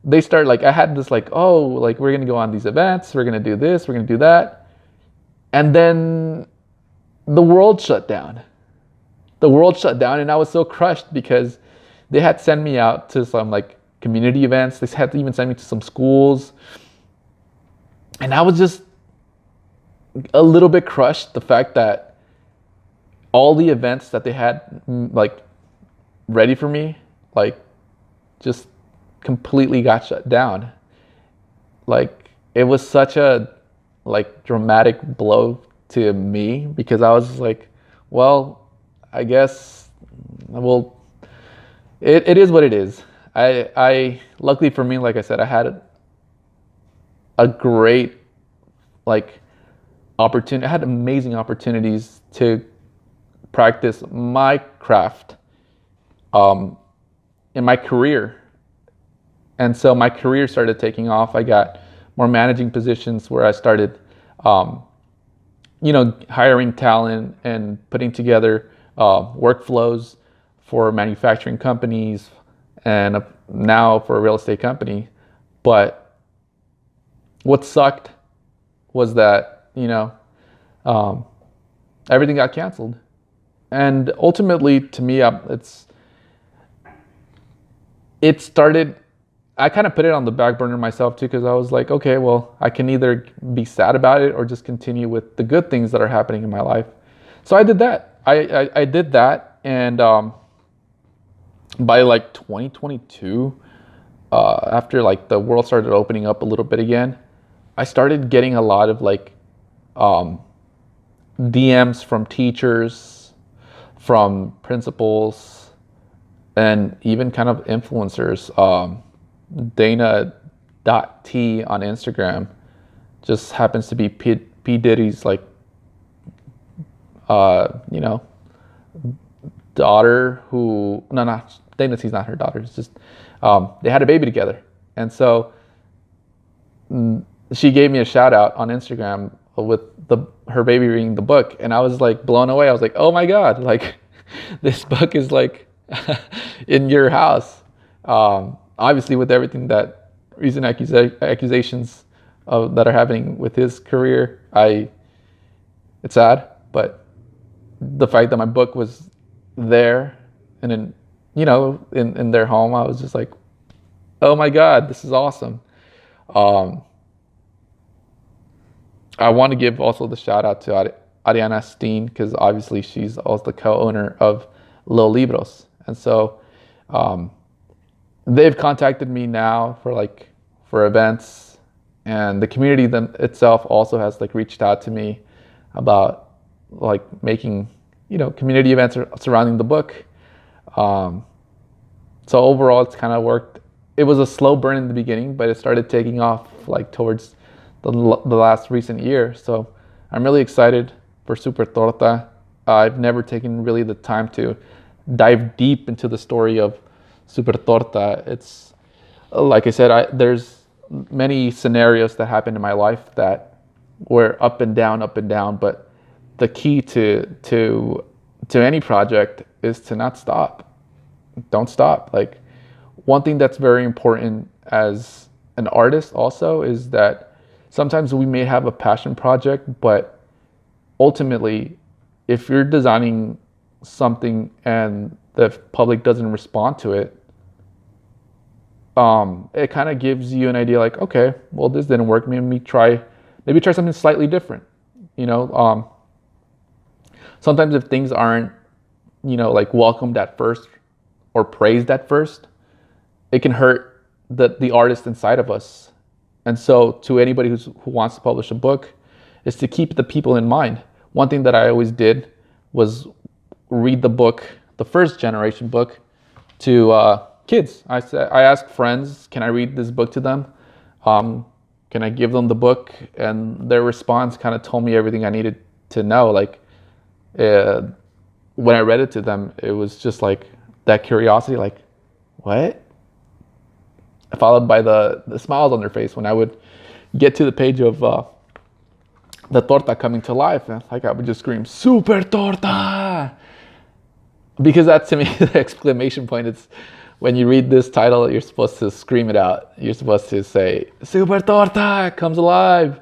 they start, I had this we're going to go on these events, we're going to do this, we're going to do that. And then the world shut down. And I was so crushed, because they had sent me out to some community events. They had to even send me to some schools. And I was just a little bit crushed, the fact that all the events that they had ready for me, just completely got shut down. It was such a dramatic blow to me, because I was well, I guess, it is what it is. I luckily for me, like I said, I had a great opportunity. I had amazing opportunities to practice my craft in my career. And so my career started taking off. I got more managing positions, where I started hiring talent and putting together workflows for manufacturing companies, and now for a real estate company. But what sucked was that everything got canceled. And ultimately, to me, I kind of put it on the back burner myself too, because I was like, okay, well, I can either be sad about it or just continue with the good things that are happening in my life. So I did that. I did that, and by 2022, after the world started opening up a little bit again, I started getting a lot of DMs from teachers, from principals, and even kind of influencers. Dana.T on Instagram just happens to be P. Diddy's daughter, who, no, Dana T's not her daughter. It's just, they had a baby together. And so she gave me a shout out on Instagram with her baby reading the book. And I was blown away. I was like, oh my God, this book is in your house. Obviously, with everything that recent accusations that are happening with his career, it's sad. But the fact that my book was there, and in their home, I was just like, oh my God, this is awesome. I want to give also the shout out to Ariana Steen, because obviously she's also the co-owner of Little Libros. And so they've contacted me now for for events, and the community itself also has like reached out to me about like making, community events surrounding the book. So overall, it's kind of worked. It was a slow burn in the beginning, but it started taking off like towards the last recent year. So I'm really excited for Super Torta. I've never taken really the time to dive deep into the story of Super Torta. It's like I said, there's many scenarios that happened in my life that were up and down, but the key to any project is to not stop. Don't stop. Like, one thing that's very important as an artist also is that sometimes we may have a passion project, but ultimately, if you're designing something and the public doesn't respond to it, it kind of gives you an idea like, okay, well, this didn't work. Maybe try something slightly different. Sometimes if things aren't, like welcomed at first or praised at first, it can hurt the artist inside of us. And so to anybody who wants to publish a book is to keep the people in mind. One thing that I always did was read the book, the first generation book, to kids. I asked friends, can I read this book to them? Can I give them the book? And their response kind of told me everything I needed to know. Like, when I read it to them, it was just like that curiosity, like, what? Followed by the smiles on their face when I would get to the page of the torta coming to life. And like, I would just scream, Super Torta! Because that, to me, the exclamation point, it's when you read this title, you're supposed to scream it out. You're supposed to say, Super Torta comes alive.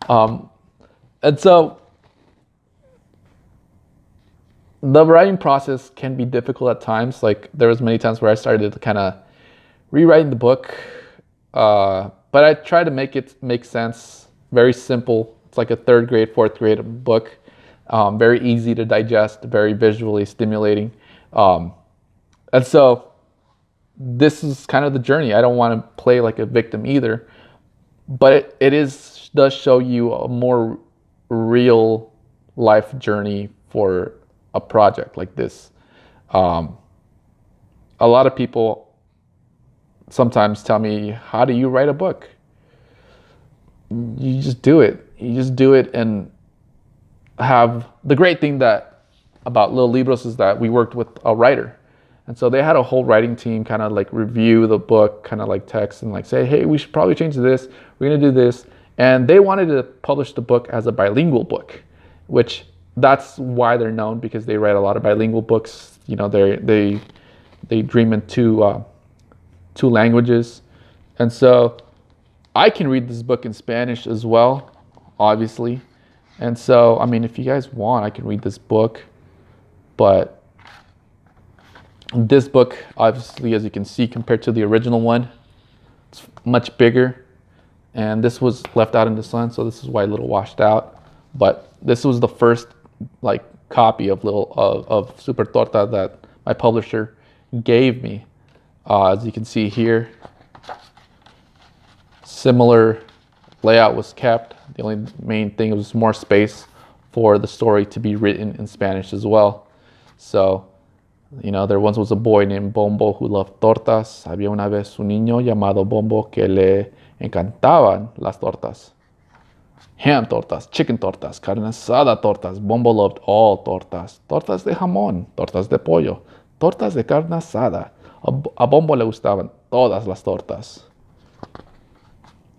And so the writing process can be difficult at times. Like, there was many times where I started to kind of rewriting the book, but I try to make it make sense. Very simple. It's like a 3rd grade, 4th grade book. Very easy to digest, very visually stimulating. And so this is kind of the journey. I don't want to play like a victim either, but it does show you a more real life journey for a project like this. A lot of people sometimes tell me, how do you write a book? You just do it. And have the great thing about Little Libros is that we worked with a writer. And so they had a whole writing team kind of like review the book, kind of like text and like say, hey, we should probably change this. We're going to do this. And they wanted to publish the book as a bilingual book, which that's why they're known, because they write a lot of bilingual books. They dream in two languages. And so I can read this book in Spanish as well, obviously. And so, I mean, if you guys want, I can read this book. But this book, obviously, as you can see, compared to the original one, it's much bigger. And this was left out in the sun, so this is why a little washed out. But this was the first like copy of Super Torta that my publisher gave me. As you can see here, similar layout was kept. The only main thing was more space for the story to be written in Spanish as well. So, there once was a boy named Bombo who loved tortas. Había una vez un niño llamado Bombo que le encantaban las tortas. Ham tortas, chicken tortas, carne asada tortas. Bombo loved all tortas. Tortas de jamón, tortas de pollo, tortas de carne asada. A Bombo le gustaban todas las tortas.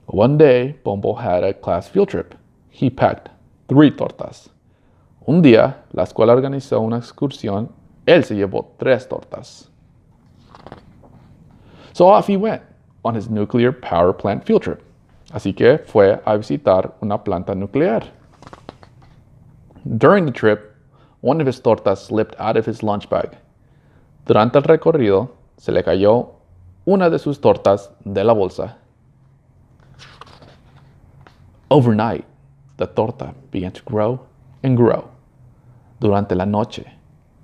One day, Bombo had a class field trip. He packed 3 tortas. Un día, la escuela organizó una excursión. Él se llevó 3 tortas. So off he went on his nuclear power plant field trip. Así que fue a visitar una planta nuclear. During the trip, one of his tortas slipped out of his lunch bag. Durante el recorrido, se le cayó una de sus tortas de la bolsa. Overnight, the torta began to grow and grow. Durante la noche,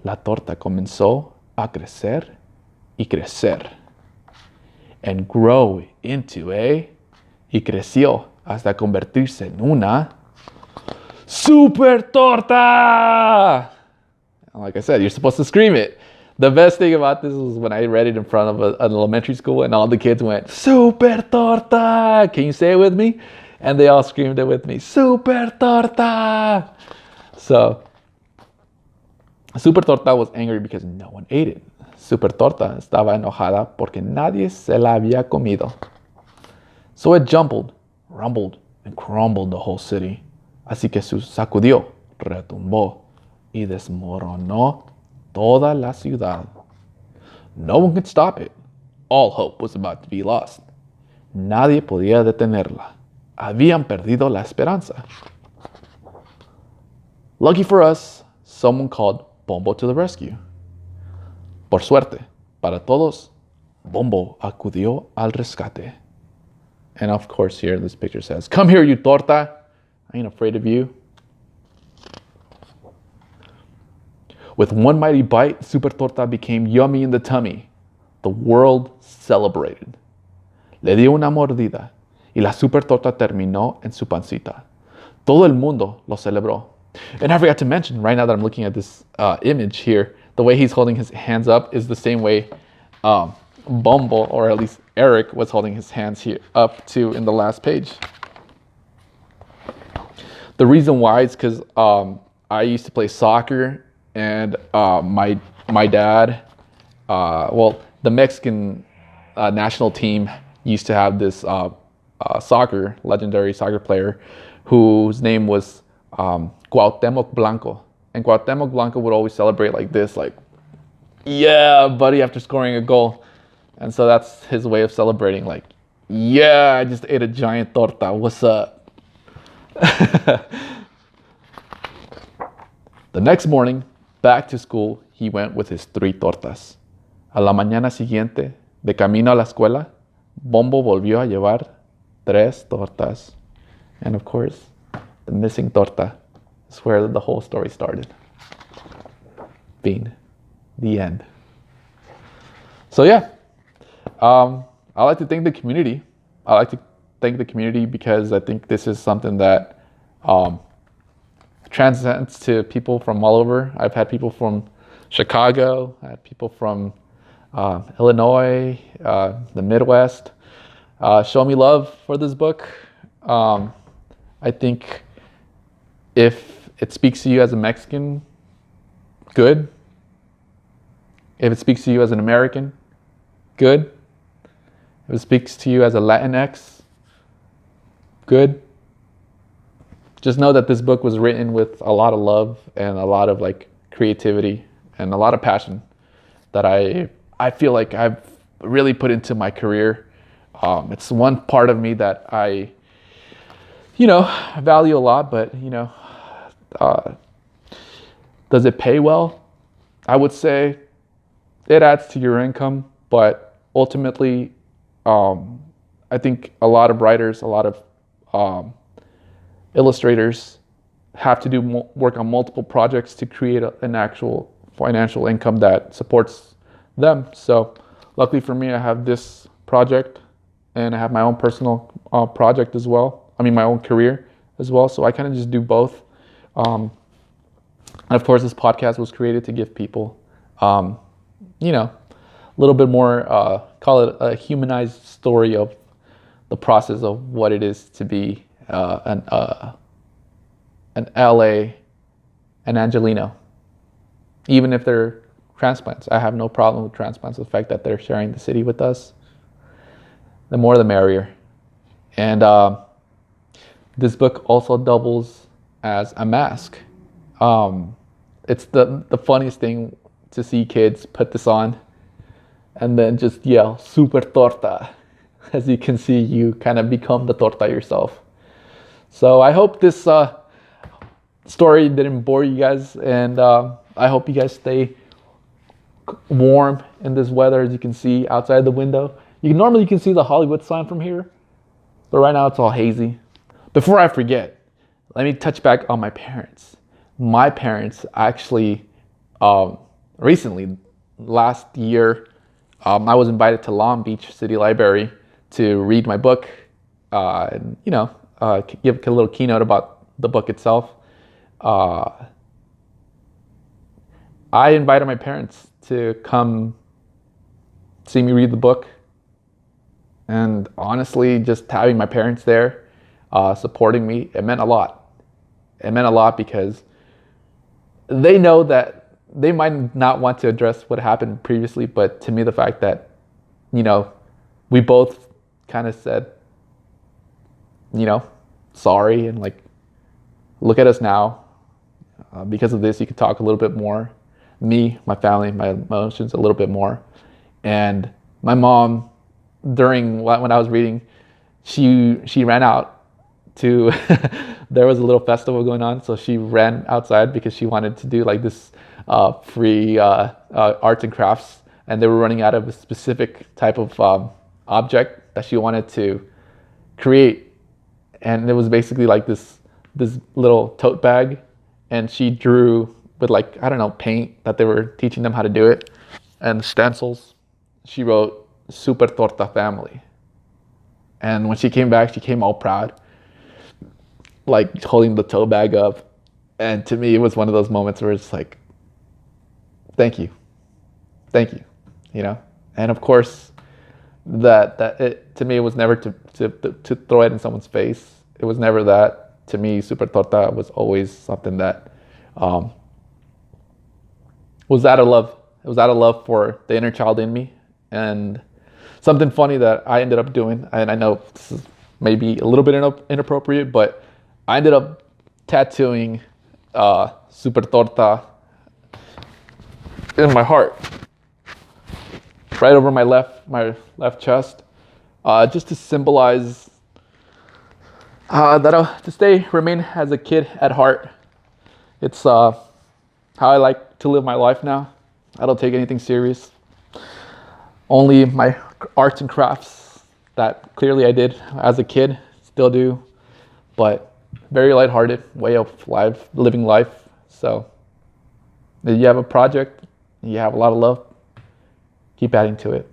la torta comenzó a crecer y crecer. and grow into y creció hasta convertirse en una super torta. Like I said, you're supposed to scream it. The best thing about this was when I read it in front of an elementary school and all the kids went, super torta. Can you say it with me? And they all screamed it with me, super torta. So, super torta was angry because no one ate it. Super torta estaba enojada porque nadie se la había comido. So it jumbled, rumbled, and crumbled the whole city. Así que sacudió, retumbó, y desmoronó toda la ciudad. No one could stop it. All hope was about to be lost. Nadie podía detenerla. Habían perdido la esperanza. Lucky for us, someone called Bombo to the rescue. Por suerte, para todos, Bombo acudió al rescate. And of course here this picture says, "Come here, you torta. I ain't afraid of you." With one mighty bite, Super Torta became yummy in the tummy. The world celebrated. Le dio una mordida y la Super Torta terminó en su pancita. Todo el mundo lo celebró. And I forgot to mention, right now that I'm looking at this image here, the way he's holding his hands up is the same way Bumble, or at least Eric, was holding his hands here up to in the last page. The reason why is because I used to play soccer, and my dad, the Mexican national team used to have this legendary soccer player whose name was Cuauhtémoc Blanco. And Cuauhtémoc Blanco would always celebrate like this, like, yeah, buddy, after scoring a goal. And so that's his way of celebrating, like, yeah, I just ate a giant torta, what's up? The next morning, back to school, he went with his 3 tortas. A la mañana siguiente, de camino a la escuela, Bombo volvió a llevar 3 tortas. And of course, the missing torta is where the whole story started. Being the end. So yeah, I like to thank the community. I like to thank the community because I think this is something that transcends to people from all over. I've had people from Chicago, I had people from Illinois, the Midwest, show me love for this book. I think if it speaks to you as a Mexican, good. If it speaks to you as an American, good. If it speaks to you as a Latinx, good. Just know that this book was written with a lot of love and a lot of like creativity and a lot of passion that I feel like I've really put into my career. It's one part of me that I value a lot, but does it pay well? I would say it adds to your income, but ultimately, I think a lot of writers, a lot of illustrators have to do work on multiple projects to create an actual financial income that supports them. So luckily for me, I have this project and I have my own personal project as well. I mean, my own career as well. So I kind of just do both. And of course, this podcast was created to give people, a little bit more, call it a humanized story of the process of what it is to be an LA, an Angeleno. Even if they're transplants, I have no problem with transplants. The fact that they're sharing the city with us, the more the merrier. And this book also doubles as a mask. It's the funniest thing to see kids put this on and then just yell super torta. As you can see, you kind of become the torta yourself. So I hope this story didn't bore you guys, and I hope you guys stay warm in this weather. As you can see outside the window, you can see the Hollywood sign from here, but right now it's all hazy. Before I forget, let me touch back on my parents. My parents actually recently, last year, I was invited to Long Beach City Library to read my book, and give a little keynote about the book itself. I invited my parents to come see me read the book. And honestly, just having my parents there, supporting me, it meant a lot. It meant a lot because they know that they might not want to address what happened previously, but to me, the fact that, we both kind of said, sorry, and like, look at us now. Because of this, you can talk a little bit more. Me, my family, my emotions a little bit more. And my mom, when I was reading, she ran out to there was a little festival going on, so she ran outside because she wanted to do like this free arts and crafts, and they were running out of a specific type of object that she wanted to create, and it was basically like this little tote bag, and she drew with paint that they were teaching them how to do it, and stencils. She wrote Super Torta Family. And when she came back, she came all proud, like holding the tote bag up. And to me, it was one of those moments where it's like, thank you. And of course, to me, it was never to throw it in someone's face. It was never that. To me, Super Torta was always something that was out of love. It was out of love for the inner child in me. And something funny that I ended up doing, and I know this is maybe a little bit inappropriate, but I ended up tattooing Super Torta in my heart, right over my left chest, just to symbolize that to remain as a kid at heart. It's how I like to live my life now. I don't take anything serious. Only my arts and crafts that clearly I did as a kid, still do, but very lighthearted way of living life. So if you have a project, you have a lot of love, keep adding to it.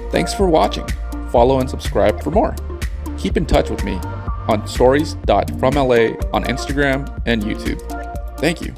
Thanks for watching. Follow and subscribe for more. Keep in touch with me on stories.fromla on Instagram and YouTube. Thank you.